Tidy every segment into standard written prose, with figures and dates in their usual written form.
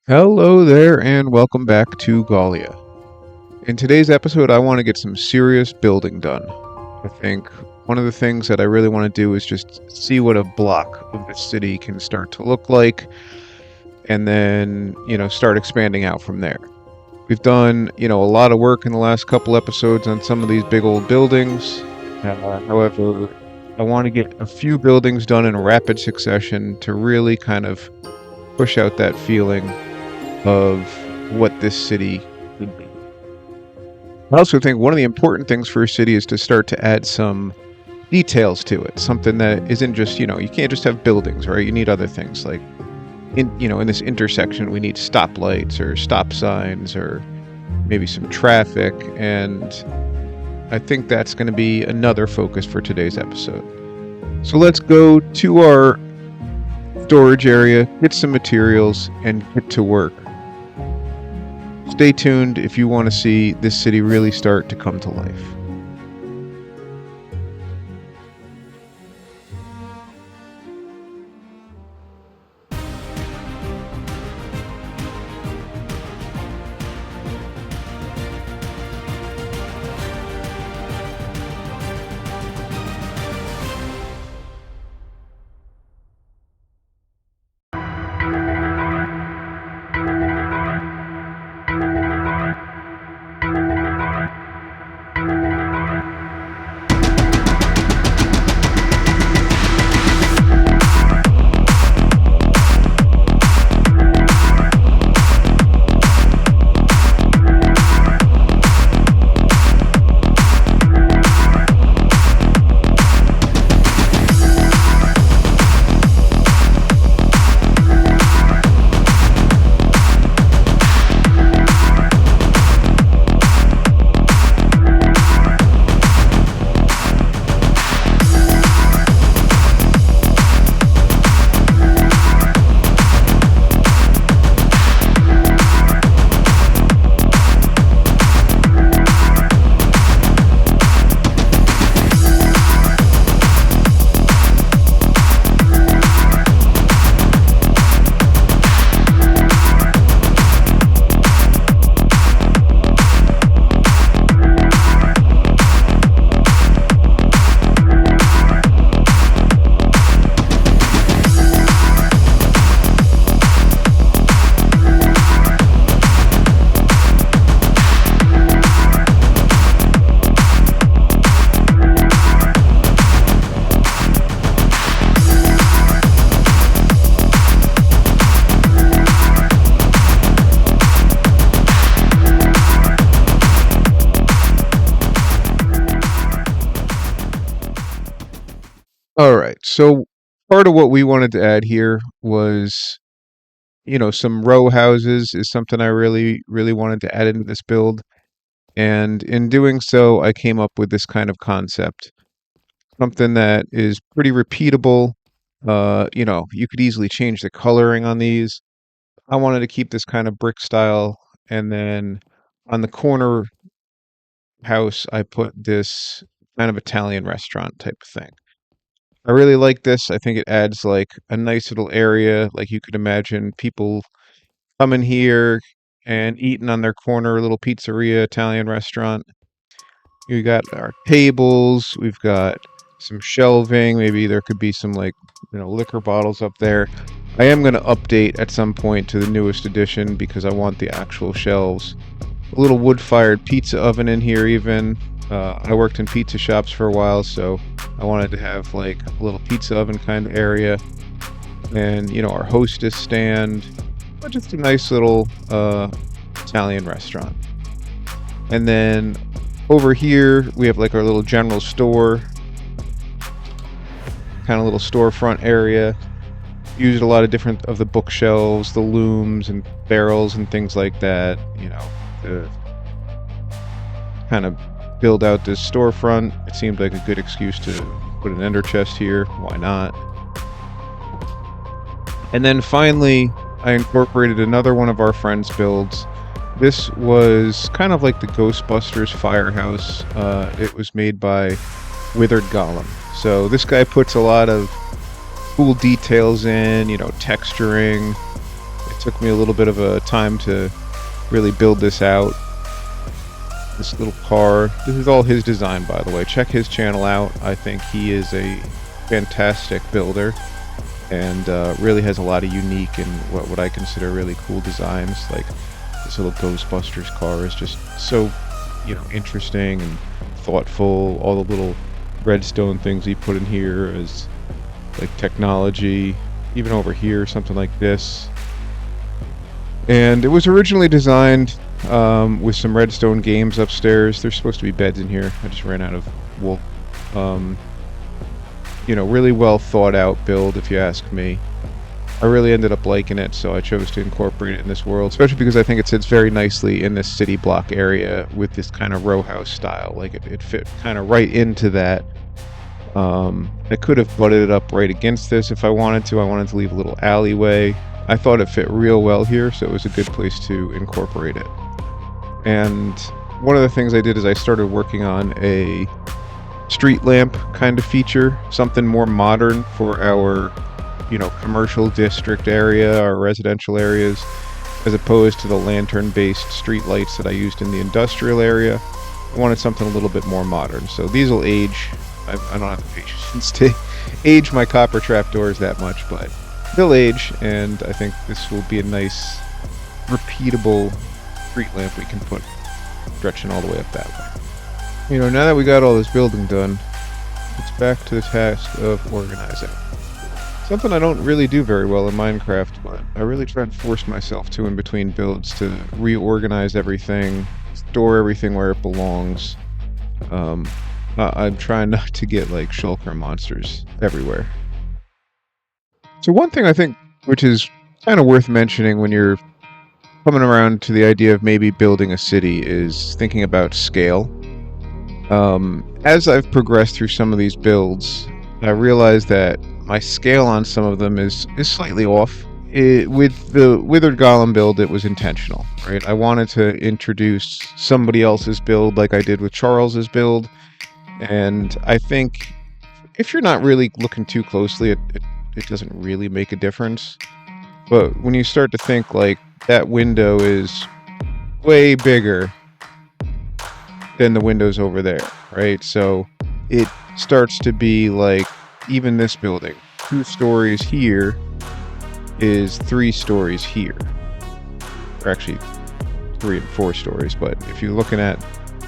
Hello there, and welcome back to Gaulia. In today's episode, I want to get some serious building done. I think one of the things that I really want to do is just see what a block of the city can start to look like, and then, start expanding out from there. We've done, a lot of work in the last couple episodes on some of these big old buildings. However, I want to get a few buildings done in rapid succession to really kind of push out that feeling of what this city could be. I also think one of the important things for a city is to start to add some details to it. Something that isn't just, you can't just have buildings, right? You need other things like in this intersection, we need stoplights or stop signs or maybe some traffic. And I think that's going to be another focus for today's episode. So let's go to our storage area, get some materials, and get to work. Stay tuned if you want to see this city really start to come to life. All right. So part of what we wanted to add here was, some row houses is something I really, really wanted to add into this build. And in doing so, I came up with this kind of concept, something that is pretty repeatable. You could easily change the coloring on these. I wanted to keep this kind of brick style. And then on the corner house, I put this kind of Italian restaurant type of thing. I really like this. I think it adds like a nice little area. Like you could imagine people coming here and eating on their corner little pizzeria, Italian restaurant. We got our tables, we've got some shelving, maybe there could be some like, liquor bottles up there. I am going to update at some point to the newest edition because I want the actual shelves. A little wood-fired pizza oven in here even. I worked in pizza shops for a while, so I wanted to have like a little pizza oven kind of area. And, our hostess stand. Just a nice little Italian restaurant. And then over here, we have like our little general store. Kind of little storefront area. Used a lot of different of the bookshelves, the looms and barrels and things like that, to kind of build out this storefront. It seemed like a good excuse to put an ender chest here. Why not? And then finally, I incorporated another one of our friends' builds. This was kind of like the Ghostbusters firehouse. It was made by Withered Golem. So this guy puts a lot of cool details in, texturing. took me a little bit of a time to really build this out. This little car. This is all his design, by the way. Check his channel out. I think he is a fantastic builder and really has a lot of unique and what I consider really cool designs. Like this little Ghostbusters car is just so, interesting and thoughtful. All the little redstone things he put in here as like technology. Even over here, something like this. And it was originally designed with some redstone games upstairs. There's supposed to be beds in here. I just ran out of wool. Really well thought out build, if you ask me. I really ended up liking it, so I chose to incorporate it in this world, especially because I think it sits very nicely in this city block area with this kind of row house style. Like it fit kind of right into that. I could have butted it up right against this if I wanted to. I wanted to leave a little alleyway. I thought it fit real well here, so it was a good place to incorporate it. And one of the things I did is I started working on a street lamp kind of feature, something more modern for our, commercial district area, our residential areas, as opposed to the lantern-based street lights that I used in the industrial area. I wanted something a little bit more modern. So these will age. I don't have the patience to age my copper trapdoors that much, but they'll age, and I think this will be a nice, repeatable street lamp we can put stretching all the way up that way. Now that we got all this building done, it's back to the task of organizing. Something I don't really do very well in Minecraft, but I really try and force myself to in between builds to reorganize everything, store everything where it belongs. I'm trying not to get like shulker monsters everywhere. So one thing I think which is kind of worth mentioning when you're coming around to the idea of maybe building a city is thinking about scale. As I've progressed through some of these builds, I realized that my scale on some of them is slightly off. With the Withered Golem build, it was intentional, right? I wanted to introduce somebody else's build like I did with Charles's build. And I think if you're not really looking too closely, it doesn't really make a difference. But when you start to think like that window is way bigger than the windows over there, right? So it starts to be like even this building, 2 stories here is 3 stories here. Or actually 3 and 4 stories, but if you're looking at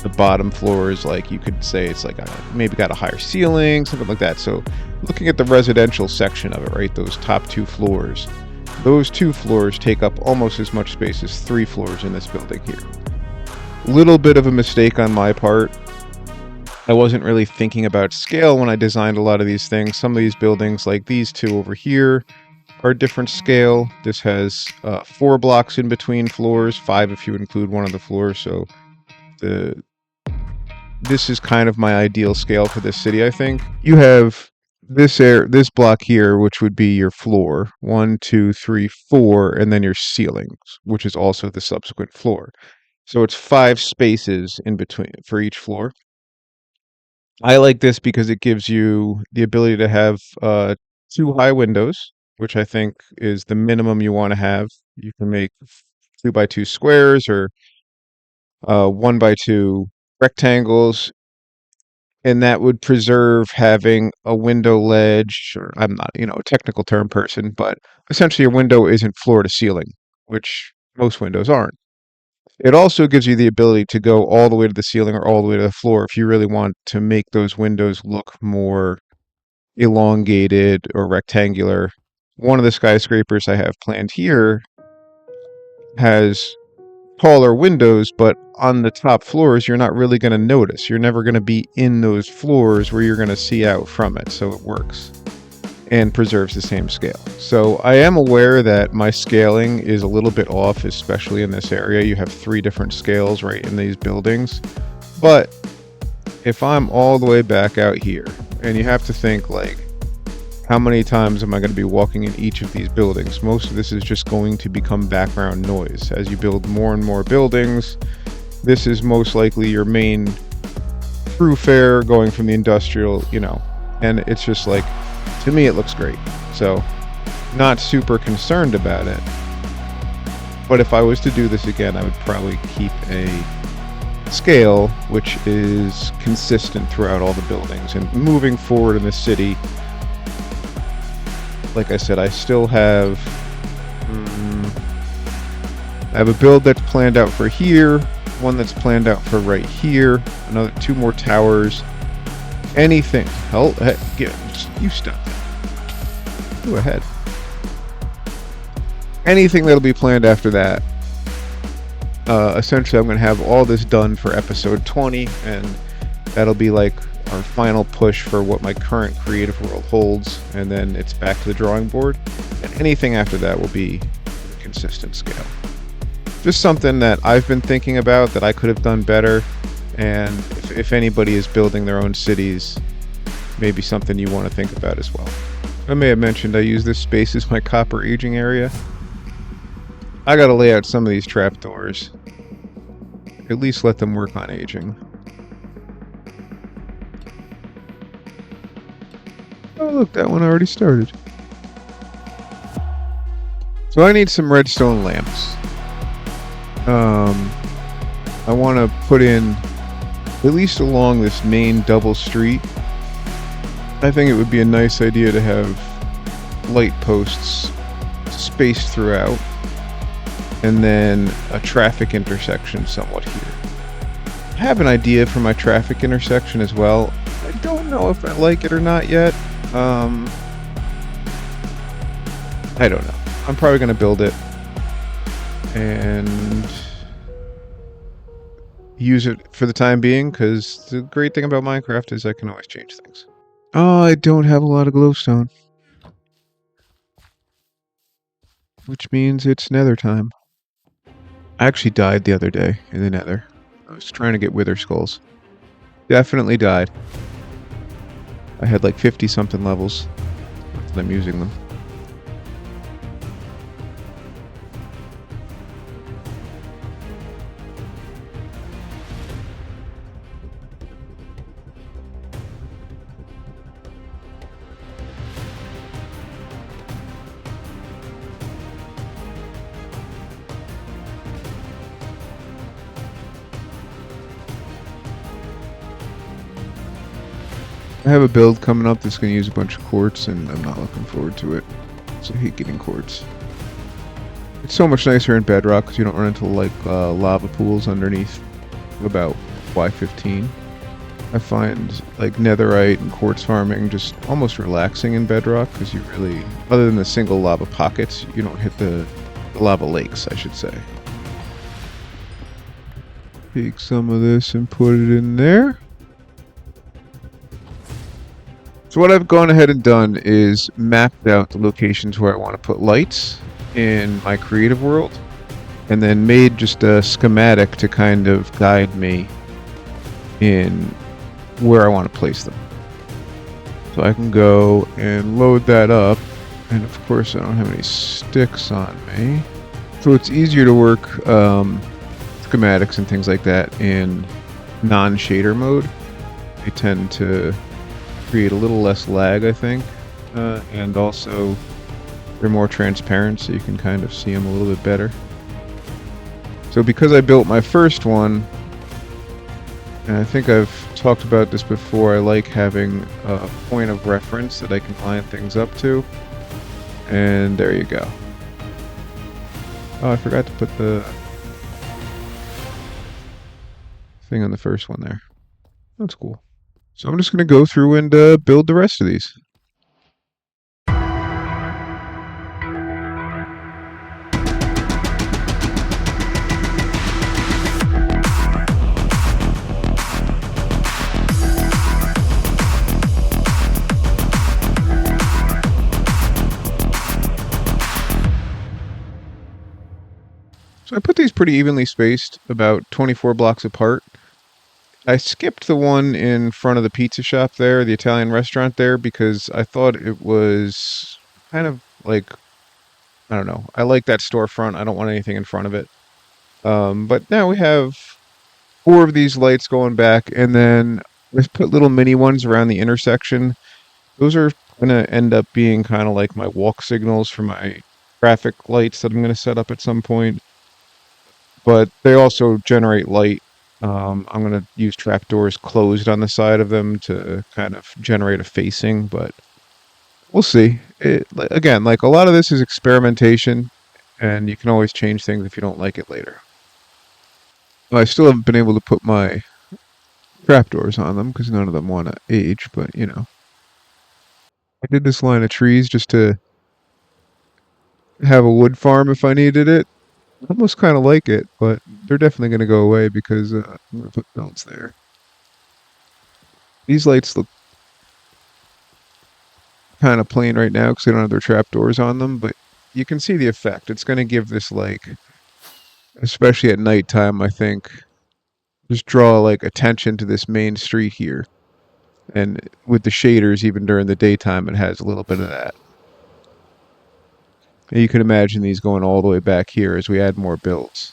the bottom floors, like you could say it's like maybe got a higher ceiling, something like that. So looking at the residential section of it, right, those top 2 floors, those 2 floors take up almost as much space as 3 floors in this building here. Little bit of a mistake on my part. I wasn't really thinking about scale when I designed a lot of these things. Some of these buildings, like these 2 over here, are a different scale. This has 4 blocks in between floors, 5 if you include one of the floors. So this is kind of my ideal scale for this city, I think. You have this block here, which would be your floor, 1, 2, 3, 4, and then your ceilings, which is also the subsequent floor. So it's 5 spaces in between for each floor. I like this because it gives you the ability to have 2 high windows, which I think is the minimum you want to have. You can make 2 by 2 squares or 1 by 2 rectangles, and that would preserve having a window ledge. Or I'm not, a technical term person, but essentially a window isn't floor to ceiling, which most windows aren't. It also gives you the ability to go all the way to the ceiling or all the way to the floor if you really want to make those windows look more elongated or rectangular. One of the skyscrapers I have planned here has taller windows, but on the top floors, you're not really going to notice. You're never going to be in those floors where you're going to see out from it, so it works and preserves the same scale. So I am aware that my scaling is a little bit off, especially in this area. You have 3 different scales right in these buildings. But if I'm all the way back out here, and you have to think like, how many times am I going to be walking in each of these buildings? Most of this is just going to become background noise. As you build more and more buildings, this is most likely your main thoroughfare going from the industrial, and it's just like, to me, it looks great. So, not super concerned about it. But if I was to do this again, I would probably keep a scale which is consistent throughout all the buildings. And moving forward in the city, like I said, I still have I have a build that's planned out for here, one that's planned out for right here, another 2 more towers. Anything. Hell, you stop that. Go ahead. Anything that'll be planned after that. Essentially, I'm going to have all this done for episode 20, and that'll be like our final push for what my current creative world holds, and then it's back to the drawing board. And anything after that will be a consistent scale. Just something that I've been thinking about that I could have done better, and if anybody is building their own cities, maybe something you want to think about as well. I may have mentioned I use this space as my copper aging area. I gotta lay out some of these trapdoors. At least let them work on aging. Oh look, that one already started. So I need some redstone lamps. I want to put in at least along this main double street. I think it would be a nice idea to have light posts spaced throughout, and then a traffic intersection somewhat here. I have an idea for my traffic intersection as well. I don't know if I like it or not yet. I don't know. I'm probably going to build it and use it for the time being, because the great thing about Minecraft is I can always change things. Oh, I don't have a lot of glowstone, which means it's nether time. I actually died the other day in the nether. I was trying to get wither skulls. Definitely died. I had like 50 something levels, and I'm using them. I have a build coming up that's going to use a bunch of quartz, and I'm not looking forward to it. So I hate getting quartz. It's so much nicer in Bedrock because you don't run into like lava pools underneath about Y15. I find like netherite and quartz farming just almost relaxing in Bedrock because you really, other than the single lava pockets, you don't hit the lava lakes, I should say. Take some of this and put it in there. So what I've gone ahead and done is mapped out the locations where I want to put lights in my creative world, and then made just a schematic to kind of guide me in where I want to place them. So I can go and load that up, and of course I don't have any sticks on me. So it's easier to work schematics and things like that in non-shader mode. They tend to create a little less lag, I think, and also they're more transparent, so you can kind of see them a little bit better. So because I built my first one, and I think I've talked about this before, I like having a point of reference that I can line things up to, and there you go. Oh, I forgot to put the thing on the first one there. That's cool. So I'm just going to go through and build the rest of these. So I put these pretty evenly spaced, about 24 blocks apart. I skipped the one in front of the pizza shop there, the Italian restaurant there, because I thought it was kind of like, I don't know. I like that storefront. I don't want anything in front of it. But now we have 4 of these lights going back, and then let's put little mini ones around the intersection. Those are going to end up being kind of like my walk signals for my traffic lights that I'm going to set up at some point. but they also generate light. I'm going to use trapdoors closed on the side of them to kind of generate a facing, but we'll see. Again, like a lot of this is experimentation, and you can always change things if you don't like it later. I still haven't been able to put my trapdoors on them because none of them want to age, but you know. I did this line of trees just to have a wood farm if I needed it. I almost kind of like it, but they're definitely going to go away because I'm going to put belts there. These lights look kind of plain right now because they don't have their trapdoors on them, but you can see the effect. It's going to give this, like, especially at nighttime, I think, just draw like attention to this main street here. And with the shaders, even during the daytime, it has a little bit of that. And you can imagine these going all the way back here as we add more builds.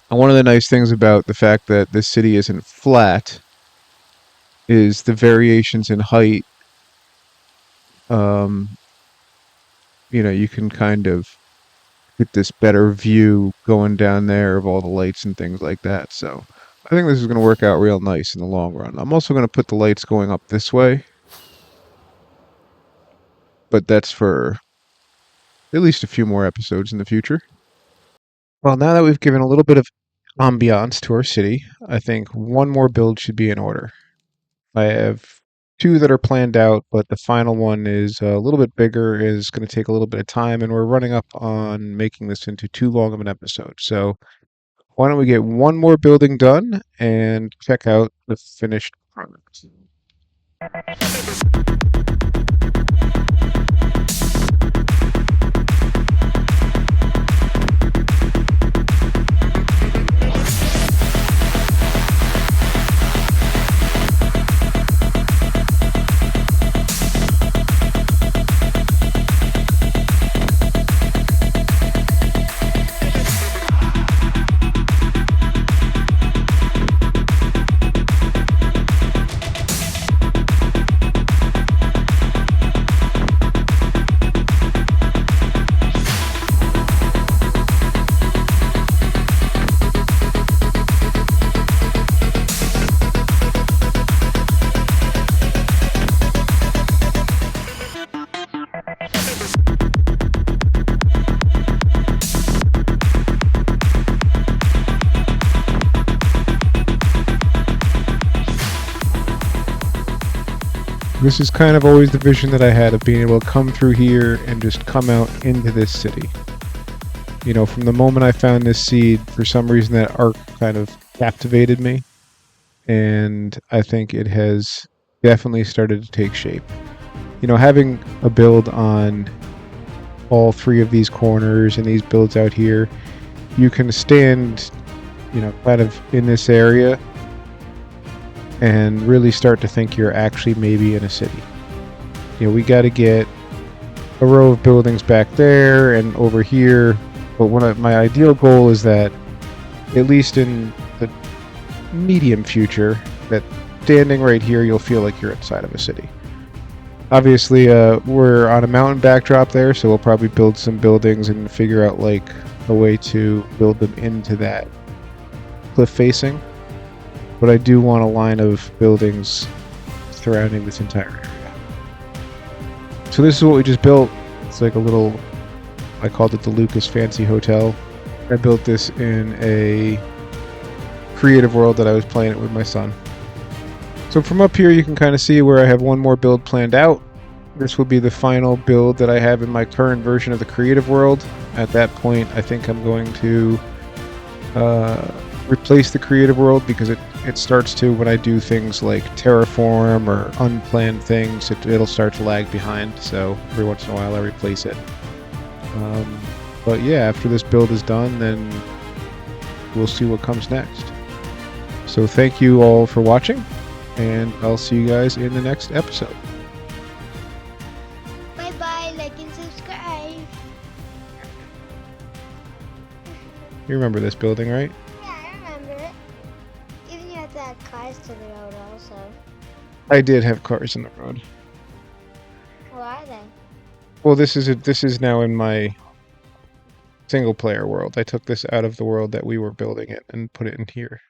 And one of the nice things about the fact that this city isn't flat is the variations in height. Um, you can kind of get this better view going down there of all the lights and things like that. So I think this is going to work out real nice in the long run. I'm also going to put the lights going up this way, but that's for at least a few more episodes in the future. Well, now that we've given a little bit of ambiance to our city, I think one more build should be in order. I have two that are planned out, but the final one is a little bit bigger, is going to take a little bit of time, and we're running up on making this into too long of an episode. So why don't we get one more building done and check out the finished product? This is kind of always the vision that I had of being able to come through here and just come out into this city. You know, from the moment I found this seed, for some reason that arc kind of captivated me, and I think it has definitely started to take shape. You know, having a build on all three of these corners and these builds out here, you can stand, kind of in this area and really start to think you're actually maybe in a city. We got to get a row of buildings back there and over here, but my ideal goal is that at least in the medium future, that standing right here you'll feel like you're inside of a city. Obviously we're on a mountain backdrop there, so we'll probably build some buildings and figure out like a way to build them into that cliff facing. But I do want a line of buildings surrounding this entire area. So this is what we just built. It's like a little, I called it the Lucas Fancy Hotel. I built this in a creative world that I was playing it with my son. So from up here you can kind of see where I have one more build planned out. This will be the final build that I have in my current version of the creative world. At that point I think I'm going to replace the creative world because it starts to, when I do things like terraform or unplanned things, it'll start to lag behind, so every once in a while I replace it. But yeah, after this build is done, then we'll see what comes next. So thank you all for watching, and I'll see you guys in the next episode. Bye bye, like and subscribe. You remember this building, right? That cars to the road also. I did have cars in the road. Who are they? Well, this is now in my single player world. I took this out of the world that we were building it and put it in here.